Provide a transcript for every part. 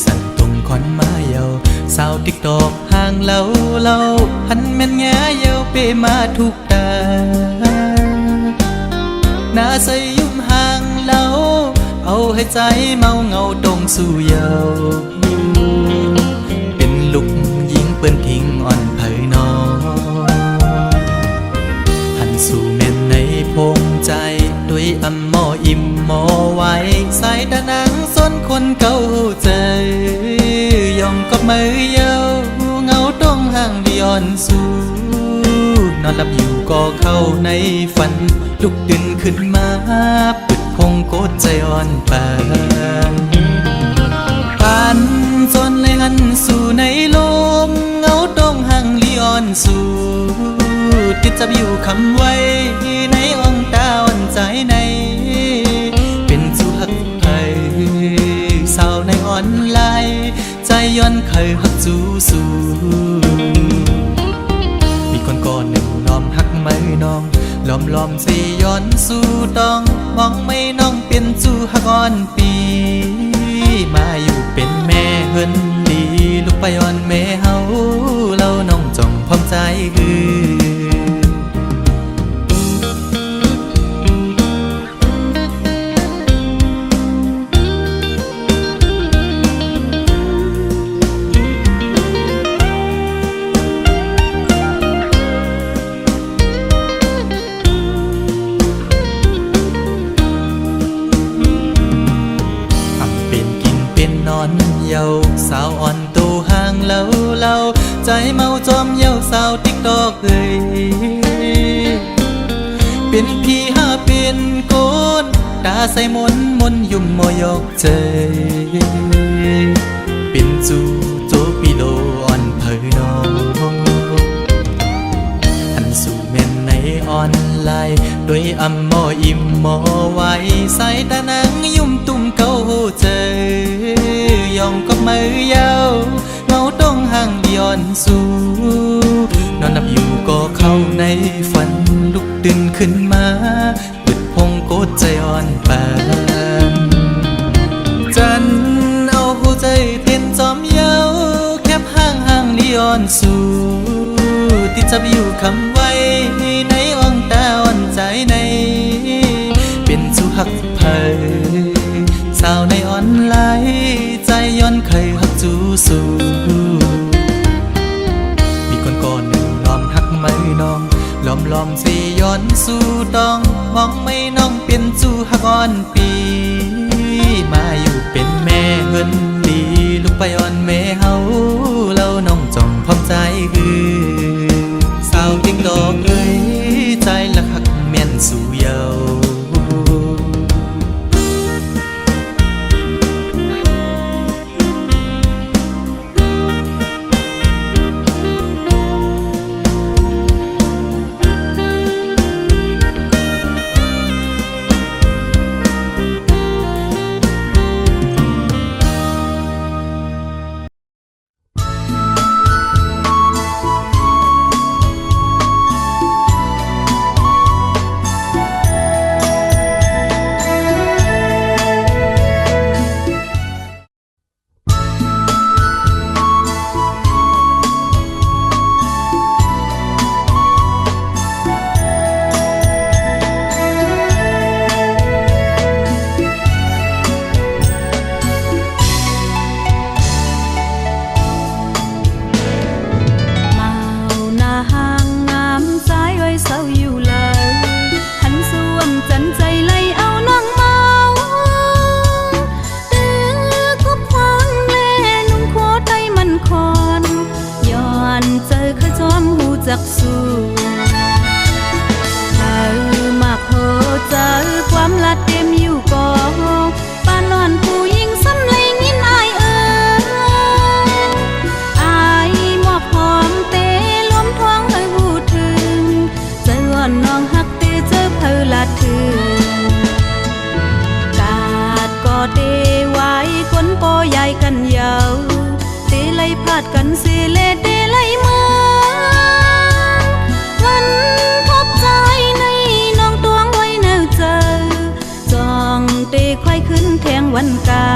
สั่นตรงคอนมาเยาสาวติ๊กตอกห่างเล่าหันแม่นแง่เยาเปมาทุกตาหน้าใสยุ่มห่างเล่าเอาให้ใจเมาเงาตรงสู่เยาเป็นลูกยิงเปิ้นทิ้งอ่อนเผยนอหันสู่แม่นในพงใจด้วยอำหมออิ่มหมอไว้สายตานังส้นคนเก่าใจยองก็มือเยาเงาต้องห่างดิออนสู่นอนหลับอยู่ก็เข้าในฝันลุกดึงขึ้นมาปิดพงโกดใจอ่อนปานผ่านจนเลยหันสู่ในลมเงาต้องห่างลีออนสู่ติดจับอยู่คำไว้ในอ่องตาอ่อนใจในเป็นสู่หักไทยสาวในอ่อนลายใจย้อนเคยหักจูสู่มีคนก่อนหนึ่งล้อมหักไม่น้องล้อมสิย้อนสู่ต้องมองไม่น้องเป็นสู่หักอ่อนปีมาอยู่เป็นแม่เฮินดีลูกไปอ่อนแม่เฮาเราน้องจ้องพร้อมใจคือเยาสาวอ่อนตูห่างเล่าใจเมาจอมเยาสาวติ๊กตอกเอ้ยเป็นพี่หาเป็นโกนตาใส่มนยุ่มมอยอกใจเป็นจูโจปิโลอ่อนเผยน้องหันสู่แม่นในออนไลน์โดยอำหมออิ่มหมอไว้ใส่ตานังยุ่มตุ่มเก่าใจยองก็มือยาวเงาต้องห่างดิออนสู่นอนหลับอยู่ก็เข้าในฝันลุกดึงขึ้นมาปิดพงโกดใจอ่อนปานจันเอาหัวใจเต้นจอมเยาแคบห่างดิออนสู่ติดจับอยู่คำไว้ในอ่องตาอ่อนใจในเป็นสู่หักเผยสาวในออนไลน์ใจย้อนเคยหักจูสู่มีคนก่อนหนึ่งล้อมหักไม่น้องล้อมสิย้อนสู่ต้องมองไม่น้องเป็นจูหักอ่อนปีมาอยู่เป็นแม่เฮินดีลูกไปอ่อนแม่เฮาเราน้องจ้องพร้อมใจคือสาวติ๊กตอกเอ้ยใจละหักแม่นสู่เยาจักสู้เธอมาโพเจอความลัดเต็มอยู่ก่อป้านอนผู้หญิงซ้ำเลยงินอายอายมอบหอมเตล้มท้องให้หูถึงเจออ่อนน้องหักเตเจอเพอละถึงกาดก็เตไว้คนโปใหญ่กันยาวเตไล่พาดกันเสเลเตไล่มือเตควายขึ้นแทงวันกา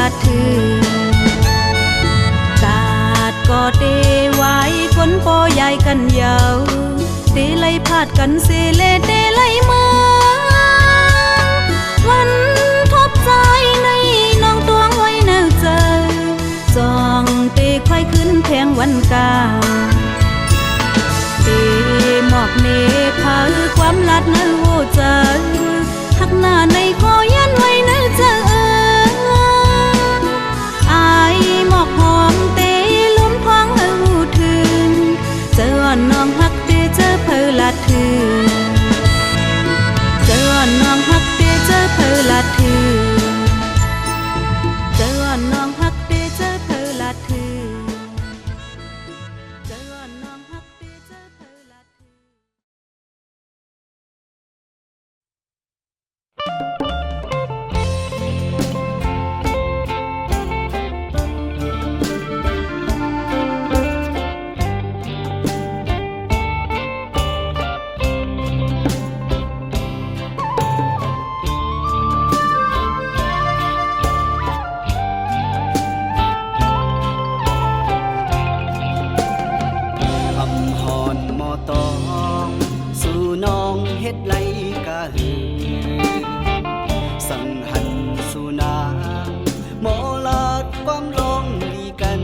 ละถือกาดก็เตไว้คนปอใหญ่กันยาวเตไลพาดกันเสเลเตไลมาวันทบใจในน้องตวงไว้แนวเจอจองเตค่อยขึ้นแพงวันกาเตหมอกเนพาความลัดเนื้อโหใจหักหน้าในคอยันไว้เนื้อเจออายหมอกหอมเตลุ้มพองเออหูถึงเจอน้องหักเตเจอเพอละถือเจอน้องหักเตเจอเพอละถือเจอน้องหักเตเจอเพอละถือเจอน้องหักเตเจอเพอละถืออำหอนหมอตองสู่น้องเฮ็ดไรกะหือสังหันสู่นางหมอลาดความลงลีกัน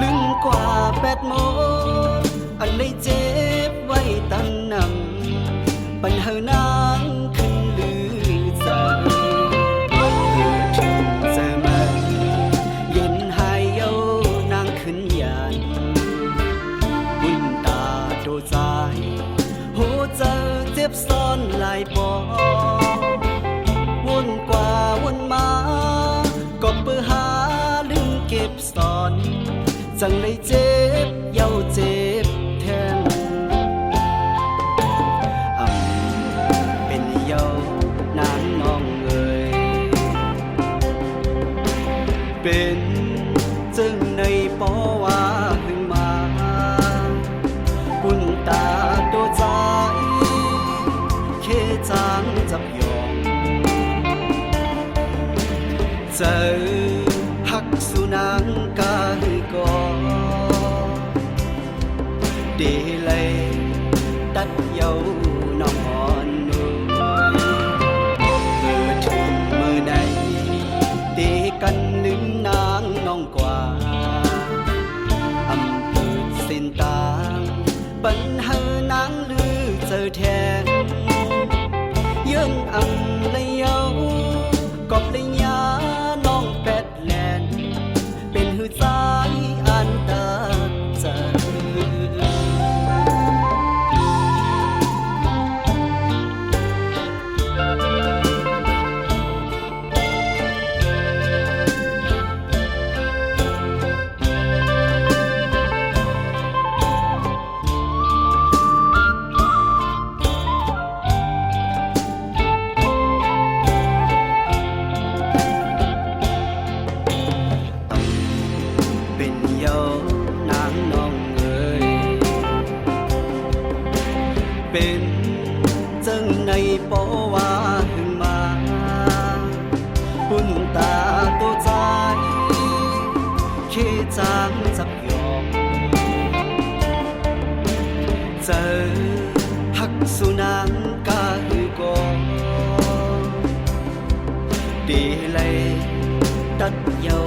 ลึงกว่า8 โมงอันเลยเจ็บไว้ตั้งนำปัญหานางขึ้นลือเจอเกิดถึงเจอมาเย็นหายเย้านางขึ้นยานบุญตาโดใจหัวใจเจ็บซ้อนหลายปอวนกว่าวนมาก็เปื้อหาลืมเก็บซ่อนจังเลยเจ็บเย้าเจ็บแทนเป็นเย้านางน้องเอ่ยเป็นจึงในปอว่าหึงมาบุญตาตัวใจเคจางจับยองเจอหักสุนังกาหือกอเดเลยตัดเย้าน้องอ่อนนุ่มเกิดถึงเมื่อใดเตกันลืมนางน้องกว่าอำเภอเส้นตางปัญหานางลือเจอแทนเยื่นอำเลยเย้ากอบเลยยาน้องแปดแลนเป็นหือใจอันตาเจอเป็นเย้านางน้องเอ่ยเป็นจังในปอว่าหึงมาปุ่นตาตัวใจเคจางจับยองเจอหักสุนังกาหือกอดีเลยตัดเย้า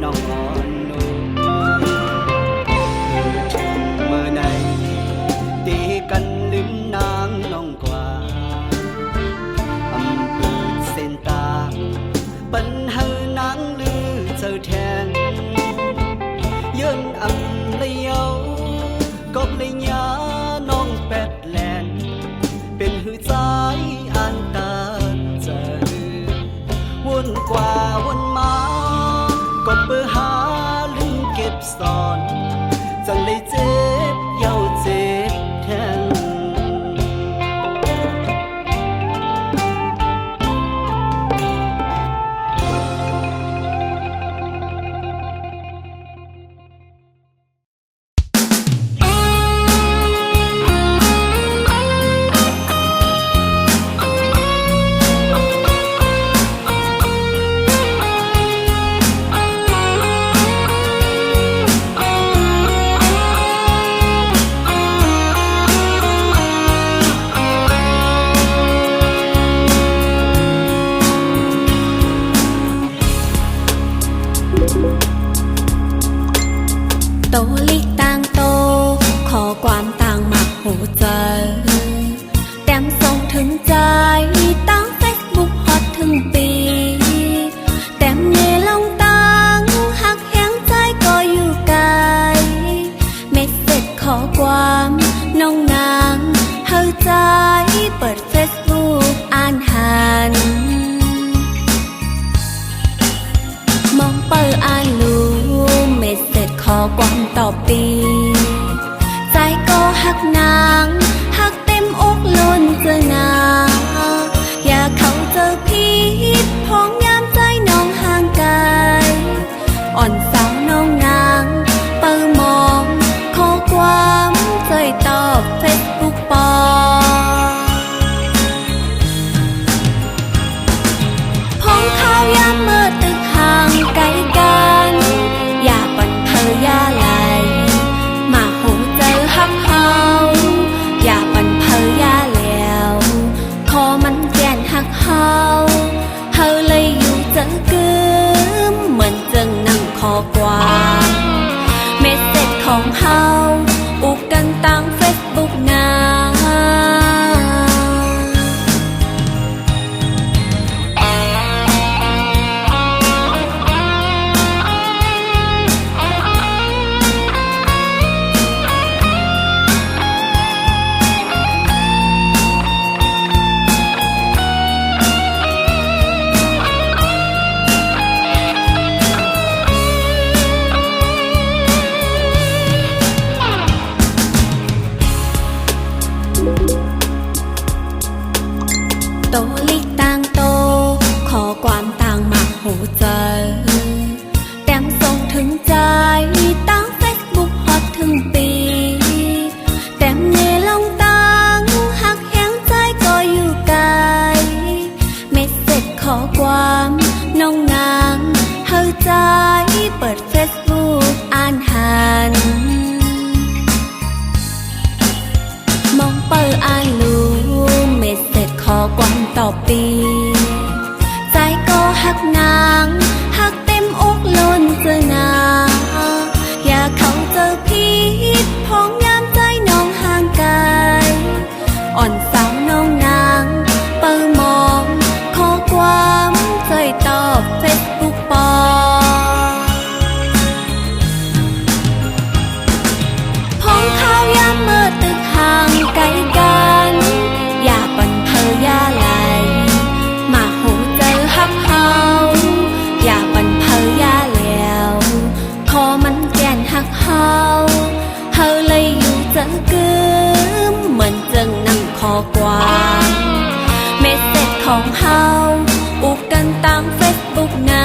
น้องอ่อนนุ่มถึงเมื่อไหนตีกันลืมนางน้องกว่าอำเภอเส้นตางปัญหานางลือเจอแทนเยื่นอำเลยเย้ากอบเลยยาน้องแปดแลนเป็นหือใจอันตาเจอวนกว่าวนมาก็เปื้อหาลืมเก็บซ่อนจังเลยเจ็บเย้าเจ็บแทน เ ลิกต่างโตขอความต่างหมักหูเจอแต้มส่งถึงใจตั้งเฟซบุ๊กฮอตถึงปีแต้มเนลองตั้งหักแห้งใจก็อยู่ไกลเมสเสจขอความน้องนางเฮาใจเปิดเฟซบุ๊กอ่านหันมองเปิดอ่านลูเมสเสจขอความตอบปีใจก็หักนางหักเต็มอกล้นเจอหนาอย่าเข้าเจอผิดพ้องยามใจน้องห่างไกลอ่อนสาวน้องนางเปิดมองขอความใจตอบเฟซบุ๊กปอพ้องข้าวยามเมื่อตึกห่างไกลกันอย่าปั่นเพออย่าไหลมาหูเจอหักเฮาอย่าปั่นเพออย่าแล้วขอมันแก่นหักเฮาเฮาเลยอยู่เจอกึมเหมือนจึงนั่งขอความเมสเสจของเฮาอุกกันตั้งเฟซบุ๊กนาโตลิกต่างโตขอความต่างหมักหูเจอแต้มส่งถึงใจตั้งเฟซบุ๊กฮอตถึงปีแต้มเนลองตั้งหักแห้งใจก็อยู่ไกลเมสเสจขอความน้องนางเฮาใจเปิดเฟซบุ๊กอ่านหันมองเปิดอ่านลูเมสเสจขอความตอบปีใจก็หักนางหักเต็มอกล้นเจอหนาอย่าเข้าเจอผิดพ้องยามใจน้องห่างไกลอ่อนสาวน้องนางเปิดมองขอความใจตอบเฟซบุ๊กปอพ้องข้าวยามเมื่อตึกห่างไกลกันอย่าปั่นเพออย่าไหลมาหูเจอหักเฮาอย่าปั่นเพออย่าแล้วขอมันแก่นหักเฮาเฮาเลยอยู่เจอกึมเหมือนจึงนั่งขอความเมสเสจของเฮาอุกกันตั้งเฟซบุ๊กนา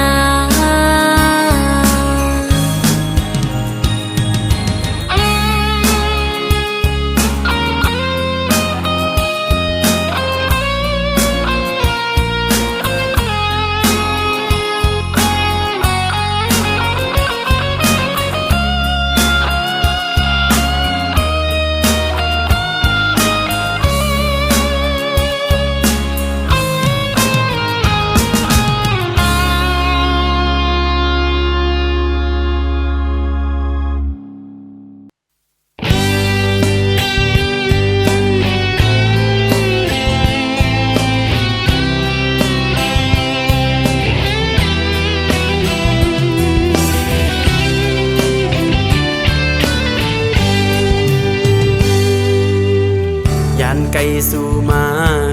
ไก่สู่มา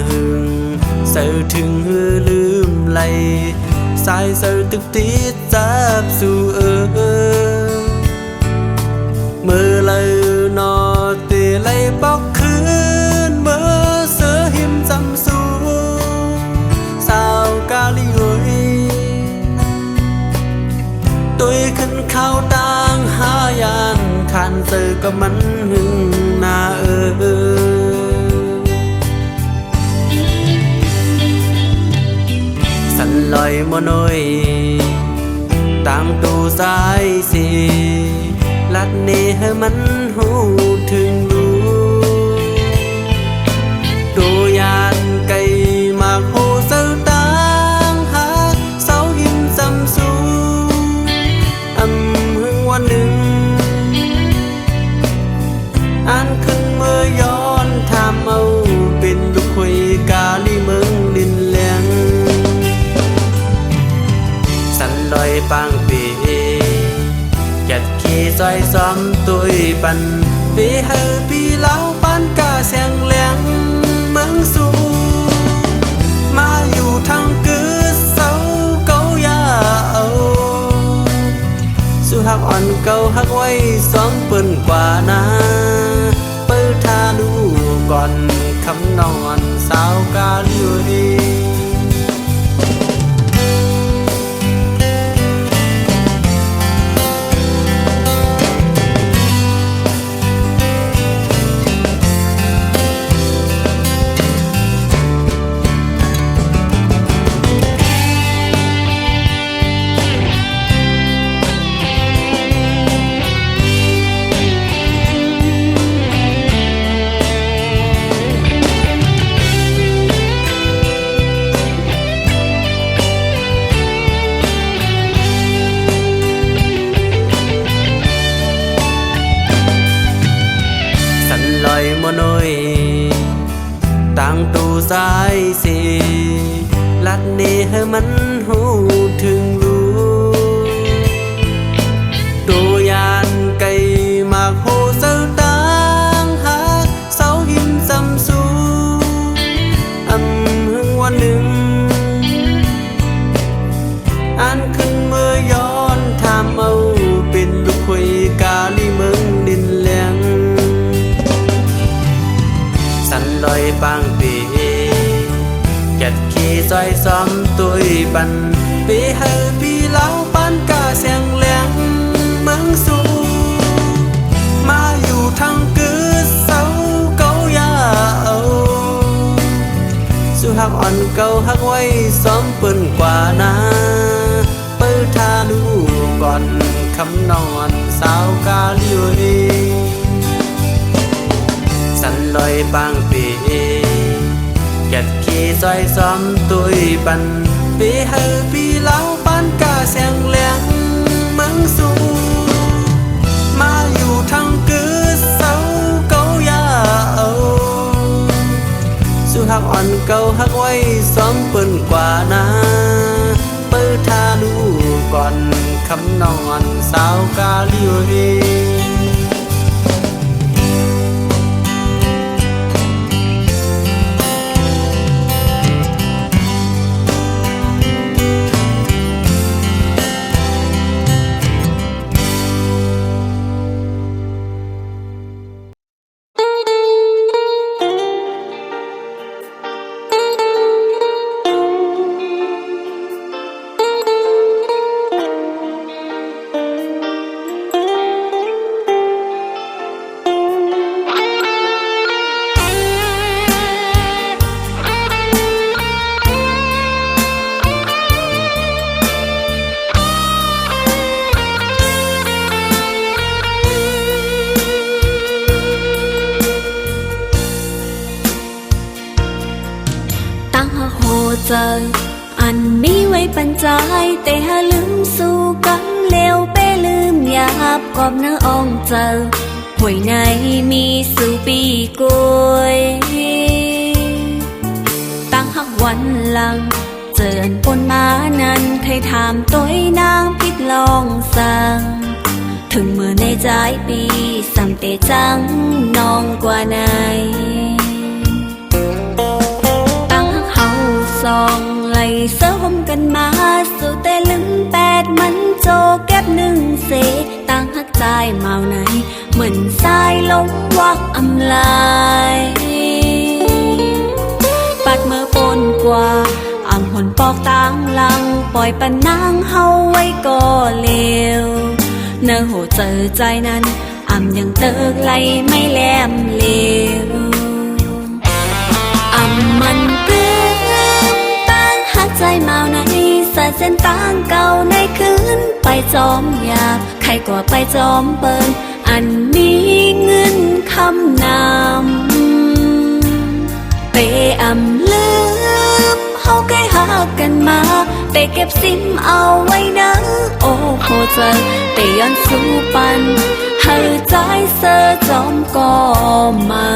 หึงเสือถึงหือลืมไหลสายเสือตึกติดจับสู่มือเลยนอเตไหลปอกคืนเบอเสือหิมจำสู่สาวกาลิโอยตัวขึ้นเข้าต่างหายานขันเสือก็มันหึงนาสันลอยมโนยตามตูสายสีลัดเนให้มันหูถึงรู้ดูยานไก่มากหูเสือต่างหาเสาหิมจำสูหึงวันหนึ่ง ลอยปางปีแกดขี่ซอยซ้อมตุยปันปีเฮอปีเล้าปานกาแสงแหลงเมืองสูมาอยู่ทางกือเสาเกายาเอาสุหักอ่อนเก่าหักไว้ซ้อมเปิ้นกว่านาเปิดทาลูก่อนคำนอนสาวกาลิวดีมโนยตั้งตูสายสีลัดนี้ให้มันหูถึงรู้ตัวยานไก่มากโหเสาตังหักเสาหินซ้ำสูหึงวันหนึ่งอันขึ้นเมื่อย้อนทำเอาเป็นลูกคุยกาลีเมืองดินแหลงสันลอยปางปีแกดขี่ซอยซ้อมตุยปันปีเฮอปีเล้าปานกาแสงแหลงเมืองสูมาอยู่ทางกือเสาเกายาเอาสุหักอ่อนเก่าหักไว้ซ้อมเปิ้นกว่านาเปิดทาลูก่อนคำนอนสาวกาลิวดีสันลอยปางปีแกดขี่ซอยซ้อมตุยปันปีเฮอปีเล้าปานกาแสงแหลงเมืองสูมาอยู่ทางกือเสาเกายาเอาสุหักอ่อนเก่าหักไว้ซ้อมเปิ้นกว่านาเปิดทาลูก่อนคำนอนสาวกาลิวดีเจออันมีไว้ปันใจแต่หาลืมสู้กันเลวไปลืมหยาบกอบเนื้ออ่องเจอห่วยในมีสู่ปีกวยตั้งหักวันหลังเจออันปนมานั้นเคยถามตัวนางพิดลองสั่งถึงเมื่อในใจปีสำเตจังน้องกว่าไหนสองไหลเสื้อห่มกันมาสู่แต่ลืมแปดมันโจแก็บหนึ่งเสตั้งหักใจเมาไหนเหมือนสายลงวักอำลายปัดเมื่อปนกว่าอ่ำหนปอกต่างหลังปล่อยปันนางเฮาไว้ก็เลวเนื้อโหเจอใจนั้นอ่ำยังเติกไหลไม่แหลมเลวอ่ำมันใจเมาในสายเส้นต่างเก่าในคืนไปจอมหยาบใครกว่าไปจอมเปินอันมีเงินคำนำเปอำลืมเฮาใกล้หากันมาแต่เก็บซิมเอาไว้นะโอ้โหเจอแต่ย้อนสู้ปันเฮาใจเสอจอมก็มา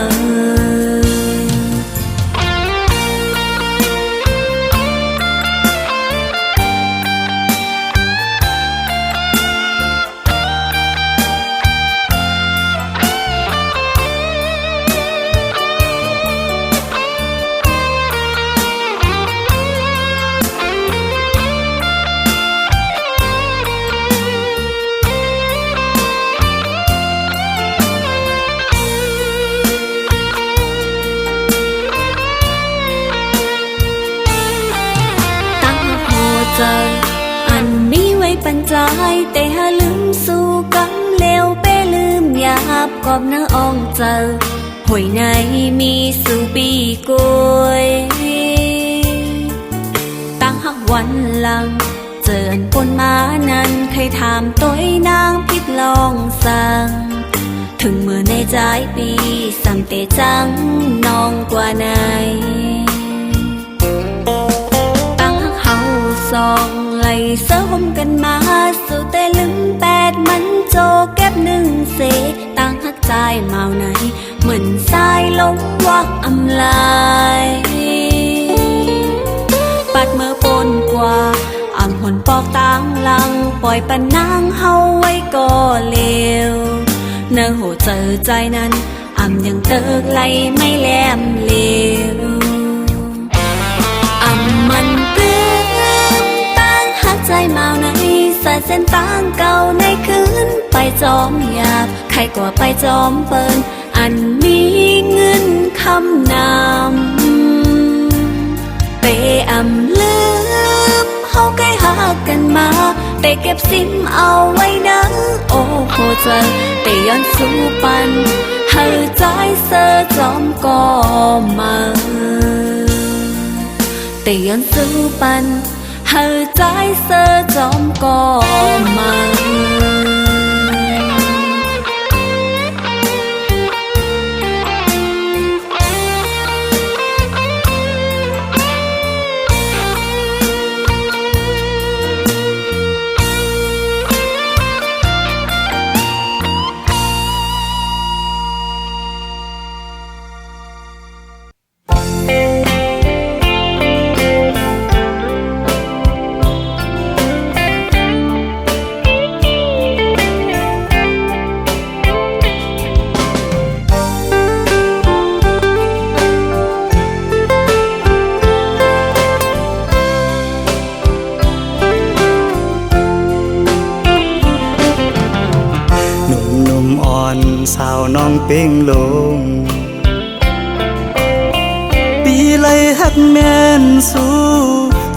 ใจแต่หาลืมสู่กำเลวไปลืมหยาบกอบเนื้ออ่องเจอหวยในมีสู่ปีกวยตั้งหักวันหลังเจออันปนมานั้นเคยถามตัวนางพิดลองสั่งถึงเมื่อในใจปีสำเตจังน้องกว่าไหนตั้งหักเฮาสองไหลเสื้อห่มกันมาสู่แต่ลืมแปดมันโจเก็บหนึ่งเสตั้งหักใจเมาไหนเหมือนสายลงวักอำลายปัดเมื่อปนกว่าอ่ำหนปอกต่างหลังปล่อยปันนางเฮาไว้ก็เลวเนื้อหัวเจอใจนั้นอ่ำยังเติกไหลไม่แหลมเลวอ่ำมันเปลือกตั้งหักใจเมาในสายเส้นต่างเก่าในคืนไปจอมหยาบใครกว่าไปจอมเปินอันมีเงินคำนำเตอ่ำลืมเฮาใกล้หากันมาแต่เก็บซิมเอาไว้นะโอ้โหเจอแต่ย้อนสู้ปันเฮาใจเสอจอมก็มาแต่ย้อนสู้ปันเฮาใจเสอจอมก็มาสาวน้องเป้งลงปีไลหักแม่นสู้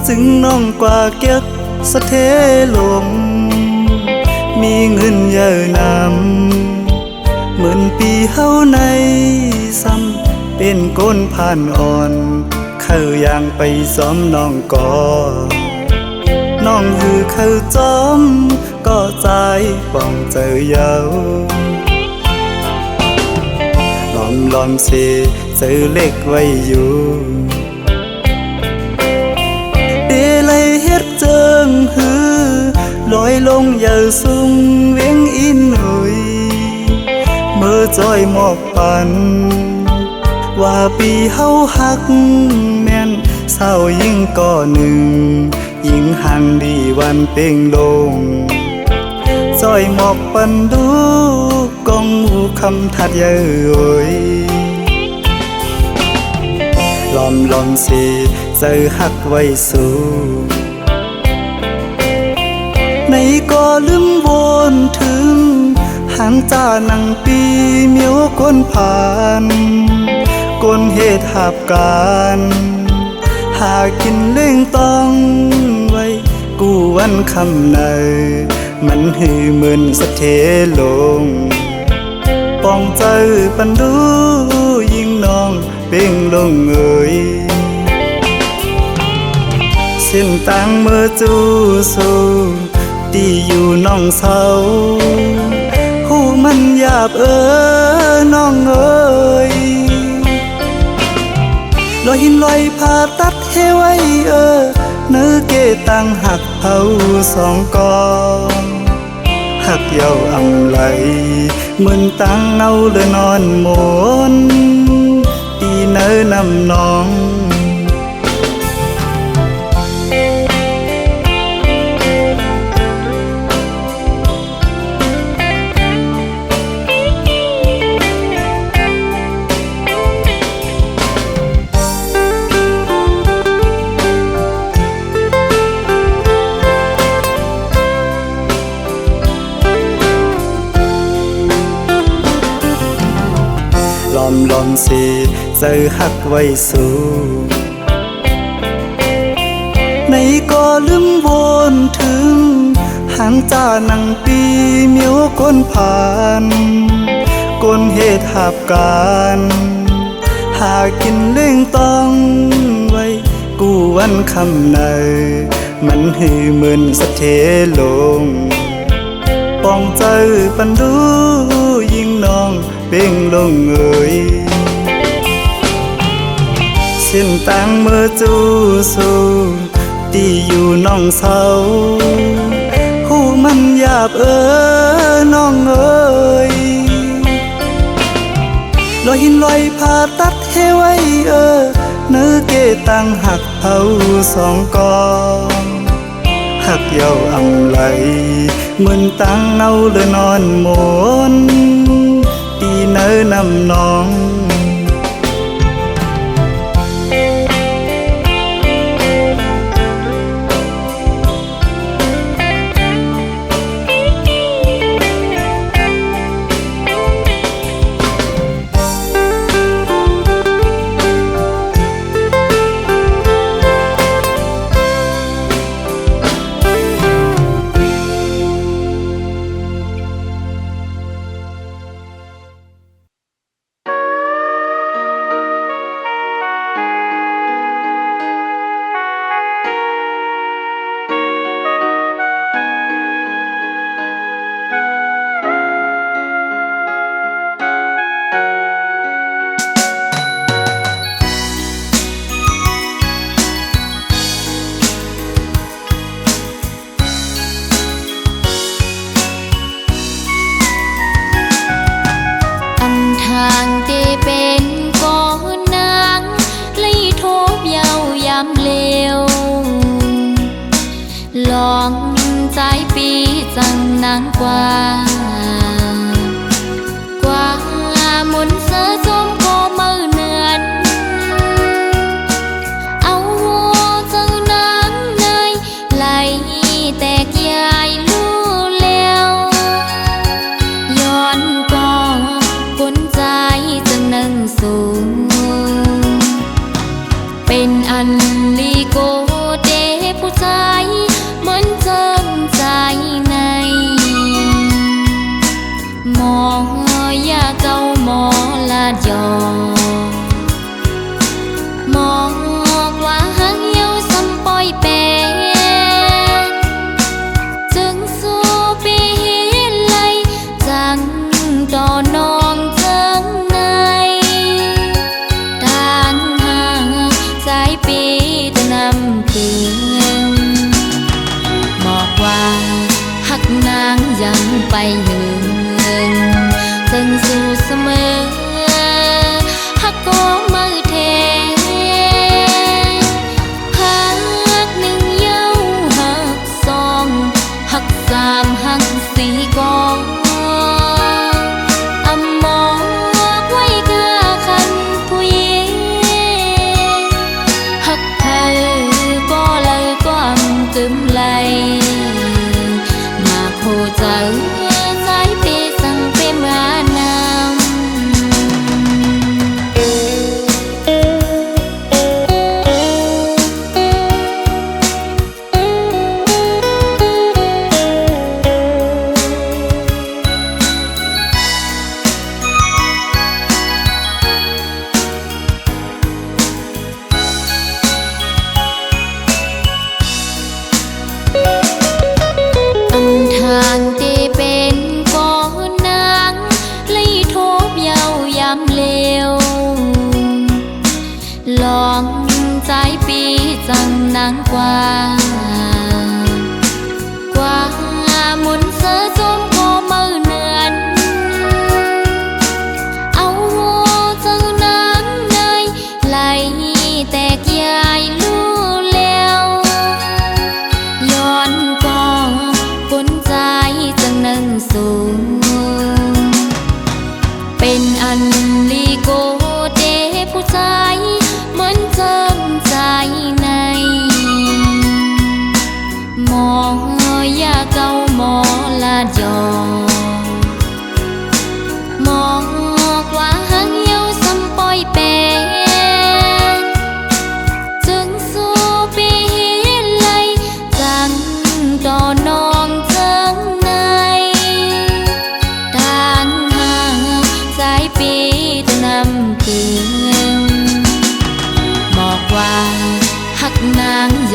จึงน้องกว่าเก็บสะเทลมมีเงินเยอะนำเหมือนปีเฮาในซ้ำเป็นก้นผ่านอ่อนเข้าย่างไปซ้อมน้องก่อน้องหือเข้าจอมก็ใจป้องเจอเยาลอมเสเจอเล็กไว้อยู่เดลัยเฮ็ดเจิงหือลอยลงอย่าสุ่งเวียงอินหุยเมื่อจอยหมอกปันว่าปีเฮาหักแม่นเศร้ายิ่งก่อหนึ่งยิ่งห่างดีวันเป่งลงจอยหมอกปันดูกองหูคำทัดเย้ยลอมสิเจอหักไว้สู่ในก็ลืมวนถึงหางจ้านังปีเมียวคนผ่านคนเหตุหับการหากินเล่งต้องไว้กูวันคำในมันหือเหมือนสะเทลงป้องเจอปันดูยิ่งน้องเป่งลงเอ่ยเส้นต่างเมื่อจูสู่ตีอยู่น้องเศร้าหูมันหยาบน้องเอ่ยลอยหินลอยผ่าตัดให้ไว้เนื้อเกตังหักเผาสองกองหักเยาอำไหลเหมือนตั้งเนาเลยนอนหมนตีเนื้อนำน้องลอมสิเจอหักไว้สู่ในก็ลืมวนถึงห งจ้านังปีเมียวก้นผ่านก้นเหตุหับการหากินเล่งต้องไว้กูวันคำในมันหือเหมือนสะเทลงปองใจปันดูยิ่งน้องเป่งลงเอ่ยเส้นต่างเมื่อจูสู่ตีอยู่น้องเศร้าหูมันหยาบน้องเอ่ยลอยหินลอยผ่าตัดให้ไว้เนื้อเกตังหักเผาสองกองหักเยาอำไหลเหมือนตังเนาเลยนอนหมนตีเนื้อนำน้องลองใจปีจังนางกว่ามุนเสือจมโกมือเนือนเอาหัวจังนางในไหลแตกยายลู่แล้วย้อนก็กุนใจจังนั่งสูงเป็นอันลีโกเดผู้ชายเหมือนเจิมใจในหมอยาเก่าหมอลาดยอหมอกว่าหางเหี่ยวซ้ำปอยแปรจึงสู้ปีไหลจังต่อนองเจิงในทางห่างสายปีจะนำคืนบอกว่าหักนางยังไปหึงจึงสู้เสมอหักก็มือเทหักหนึ่งเย้าหักสองหักสามหักสี่กองอำมองไว้กะคันผู้หญิงหักเธอก็เลยก็กึมไหลมาโคใจสายเปสั่งเปมานทางที่เป็นก่อนนางเลยโทบเยาวยำเลวลองใจปีจังนางกว่ามุนเสือจมโกมือเนือนเอาหัวจังนางในไหลแตกยายลู่แล้วย้อนก็กุนใจจังนั่งสูงเป็นอันลีโกเดผู้ชายเหมือนเจิมใจในหมอยาเก่าหมอลาดยอหมอกว่าหางเหี่ยวซ้ำปอยแปรจึงสู้ปีไหลจังต่อนองเจิง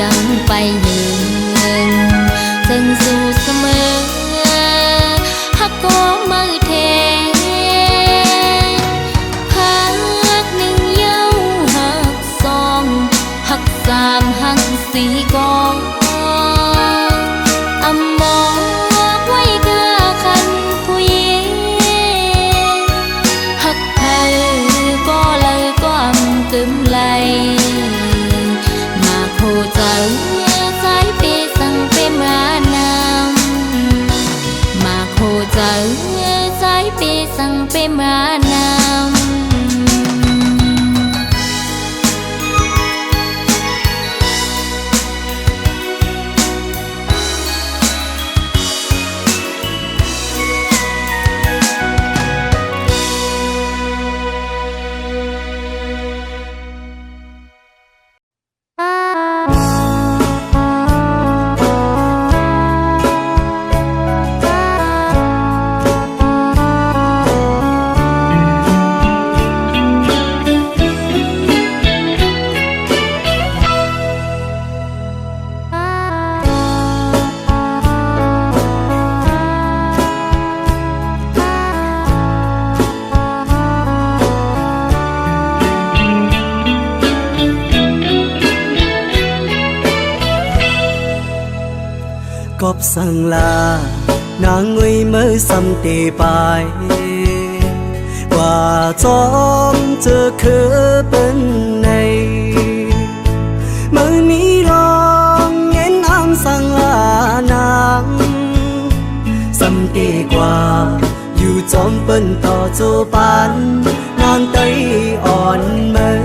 ยังไปยืนจึงสู่เสมอฮักก็มือเทฮักหนึ่งเย้าฮักสองฮักสามฮักสี่ก็อำบอกไว้กาคันผู้หญิงฮักเธอก็เลยก็อำกึมไหลมาโคเจอสายเปสั่งเปมานำมาโคเจอสายเปสั่งเปมานำกบสั่งลานางงุยมือซ้ำตีไปว่าจอมเจอคือเป็นในมือมีลองเงินอ้างสั่งลานางซ้ำตีกว่าอยู่จอมเป็นต่อโจปันนางไตอ่อนมือ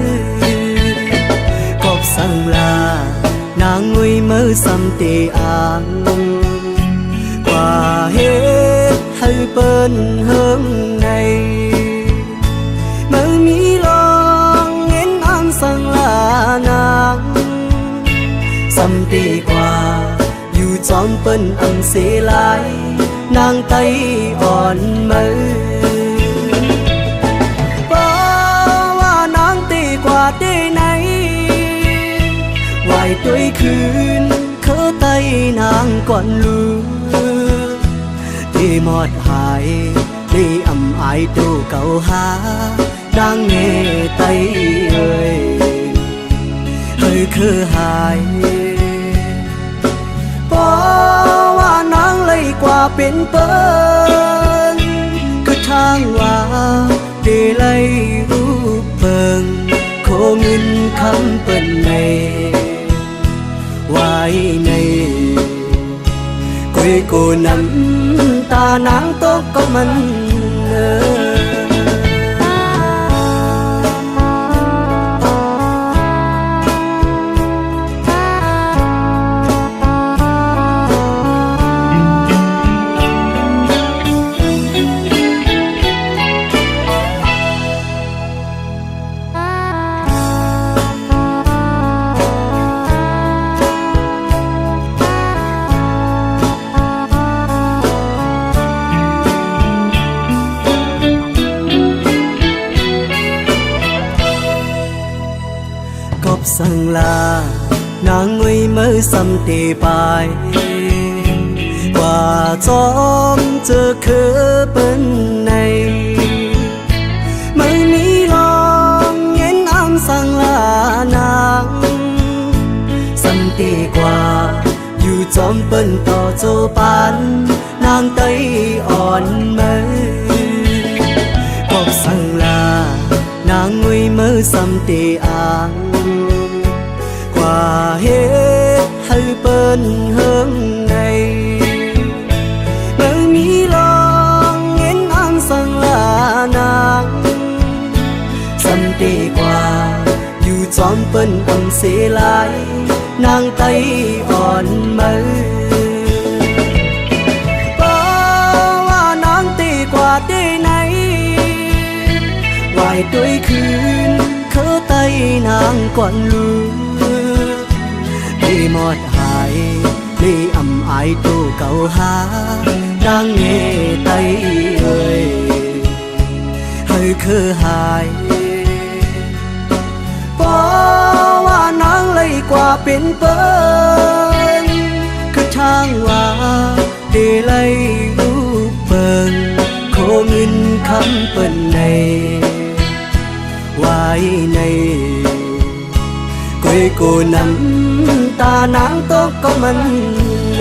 กบสั่งลานางงุยมือซ้ำตีอ่างกว่าเหตุให้เปิ้นเฮิงในมือมีลองเงินอ้างสั่งลานางซ้ำตีกว่าอยู่จอมเปิ้นอังเสลายนางไตอ่อนมือว่านางตีกว่าได้ไหนไหวด้วยคืนเขาไตนางก่อนลือที่หมดหายที่อำอายตู้เก่าหาดังเงไตเอ่ยเฮ้ยคือหายเพราะว่านางเลยกว่าเป็นเปิ้นคือทางว่าได้เลยรูปเปิงโคเงินคำเปิ้นในไว้ในกุยกูน้ำตานางตกก็มันสั่งลานางงุยมือซ้ำตีไปว่าจอมเจอคือเป็นในไม่มีลองเงินอ้างสั่งลานางซ้ำตีกว่าอยู่จอมเป็นต่อโจปันนางไตอ่อนมือกบสั่งลานางงุยมือซ้ำตีอ่างกว่าเหตุให้เปิ้นเฮิงในไม่มีลองเงินอ้างสั่งลานางซ้ำตีกว่าอยู่จอมเปิ้นอังเสลายนางไตอ่อนมือเพราะว่านางตีกว่าได้ไหนไหวด้วยคืนเขาไตนางก่อนลืมที่หมดหายที่อำอายตู้เก่าหาดังเงไตเอ่ยให้คือหายเพราะว่านางเลย กว่าเป็นเปิ้นคือทางว่าเดลัยรูปเปิงโคเงินคำเปิ้นในไว้ในกุยกูน้ำตานางตกก็มันเ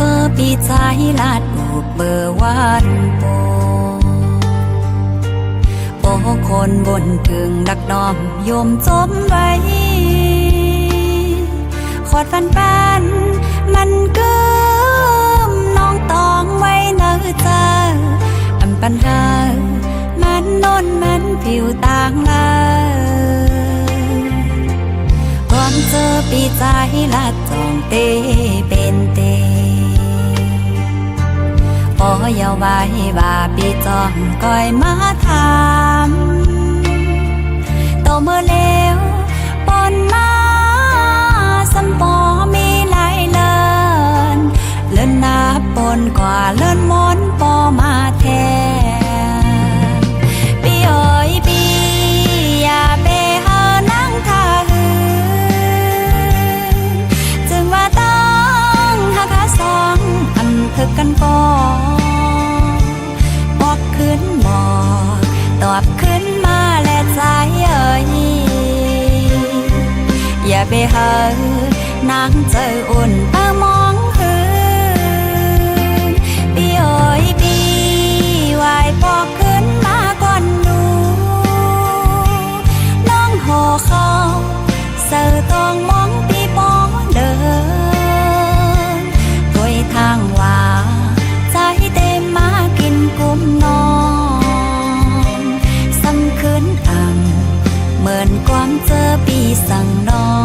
จอปีใจลาดลูกเบอร์วันโอ้คนบนถึงดักน้อมโยมจมไว้ขอดฟันแป้นมันเกิมน้องตองไว้เนื้อเจออันปัญหามันนนมันผิวต่างเลยก่อนเจอปีใจลาดจองเตเป็นเตพอเยาว์ใบบาปีจองก้อยมาถามโตเมื่อเลวปนมาสัมปอมีหลายเลินนับปนกว่าเลินมนปอมาแทนปีเอ๋ยปีอย่าไปหานั่งท่าหือจึงว่าต้องหาขาสองอันถึกกันปอขึ้นหมอกตอบขึ้นมาและใจเอ่ยอย่าไปหานางเจออุ่นตามองหืนปีเอ๋ยปีวายปอกขึ้นมาก่อนดูน้องห่อเขาเสือตองมองปีปอเดินโดยทางว่าใจเต็มมากินกุมนอนซ้ำคืนอ่ำเหมือนความเจอปีสั่งนอน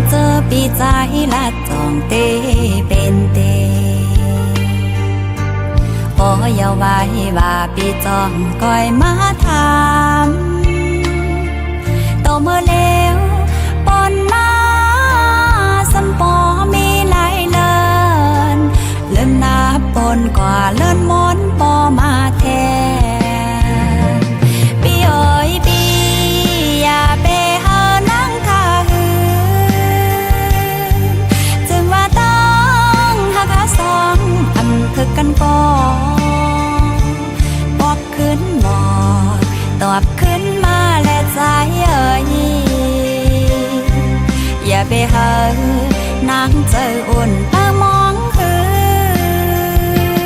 เจอปีใจละจองเตเป็นเตพอเยาว์ใบบาปีจองก้อยมาถามโตเมื่อเลวปนมาสัมปอมีหลายเลินนับปนกว่าเลินมนปอมาแทนปีเอ๋ยปีอย่าไปหานั่งท่าหืสองอันถึกกันปอบอกขึ้นหมอกตอบขึ้นมาและใจเอ่ยอย่าไปหานางเจออุ่นตามองหื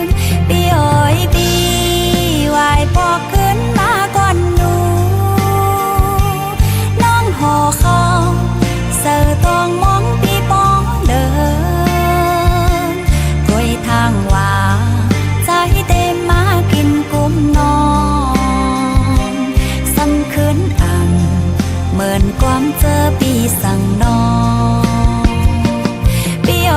นปีเอ๋ยปีวายปอกขึ้นมาก่อนดูน้องห่อเขาเสือตองมองปีปอเดินทางว่าใจเต็มมากินกุมนอนซ้ำคืนอ่ำเหมือนความเจอปีสั่งนอนปีเอ๋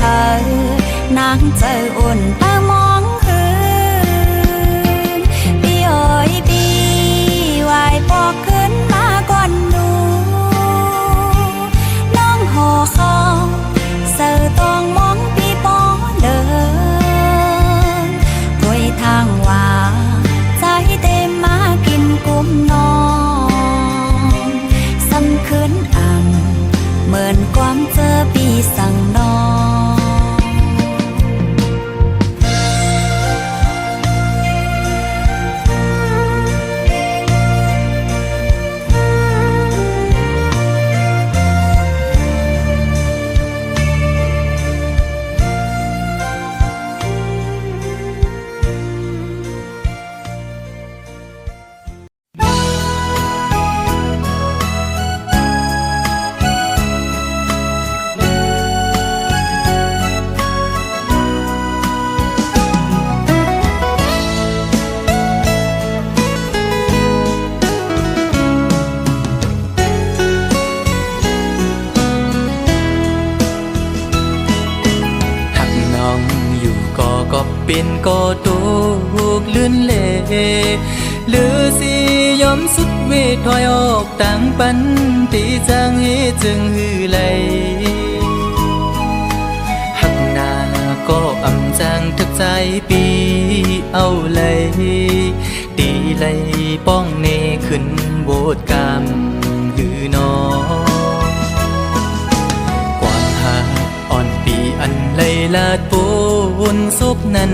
หานางเจออุ่นตามองคืนปีโอยปีไหวปอกขึ้นมาก่อนดูน้องห่อข้าวเสือตองมองปีปอเดินกล้วยทางว่าใจเต็มมากินกุมนอนสังคืนอ่ำเหมือนความเจอปีสั่งนอนเป็นก็ตูกลื่นเล่หรือสิยอมสุดเวทถอยออกต่างปันตีจางเฮจึงหือไหลหักหน้าก็อำจางทักใจปีเอาเลยตีไหลป้องเนขึ้นโบดกามหือนออันไลลาดปูนซุบนั้น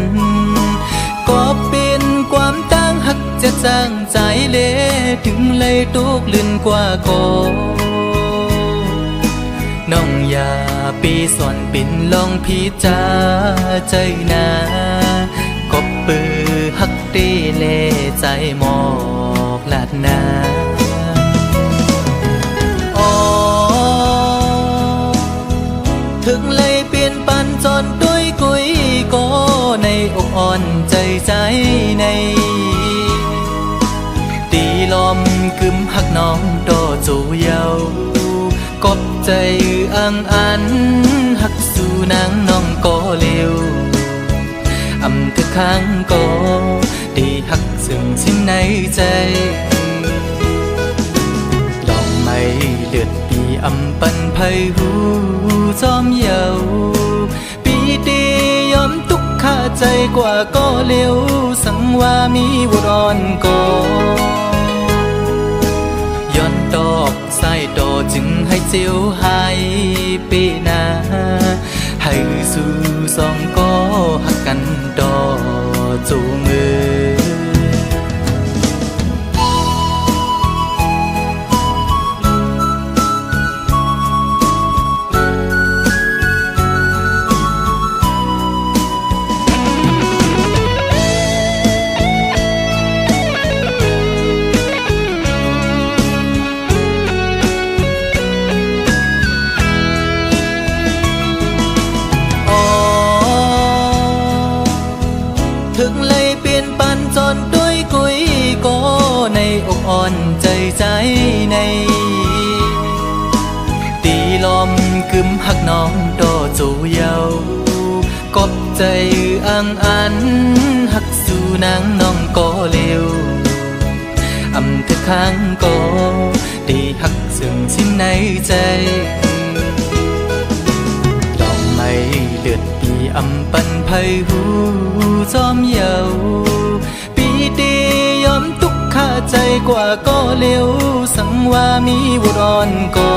ก็เป็นความตั้งหักจะจางใจเละถึงเลยตุกลื่นกว่าก็น้องอย่าปีสอนปิ่นลองพิจาใจนาก็ปือหักเตเลใจหมอกลาดนาถึงเลยเปลี่ยนปันจนด้วยกุยก็ในอกอ่อนใจใจในตีลมกึมหักน้องดอจูเยากบใจอังอันหักสู่นางน้องก็เร็วอำทึกข้างก็ดีหักซึ่งสิ้นในใจลองไม่เลือดปีอำปันไพหูจอมเยาปีตียอมทุกข้าใจกว่าก็เร็วสังว่ามีบุรอนก็ย้อนดอกสายดอจึงให้เจียวหายปีนาให้สู่สองก็หักกันดอจูมือถึงเลยเปลี่ยนปันจนด้วยกุยก็ในอกอ่อนใจใจในตีลมกึมหักน้องดอจูเยากบใจอังอันหักสู่นางน้องก็เร็วอำทึกข้างก็ดีหักซึ่งสิ้นในใจลองไม่เลือดปีอำปันไพหูจอมเยาปีตียอมทุกข้าใจกว่าก็เร็วสังว่ามีบุรอนก็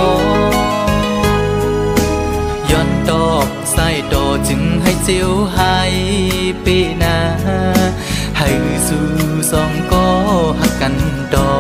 ย้อนดอกสายดอจึงให้เจียวหายปีนาให้สู่สองก็หักกันดอ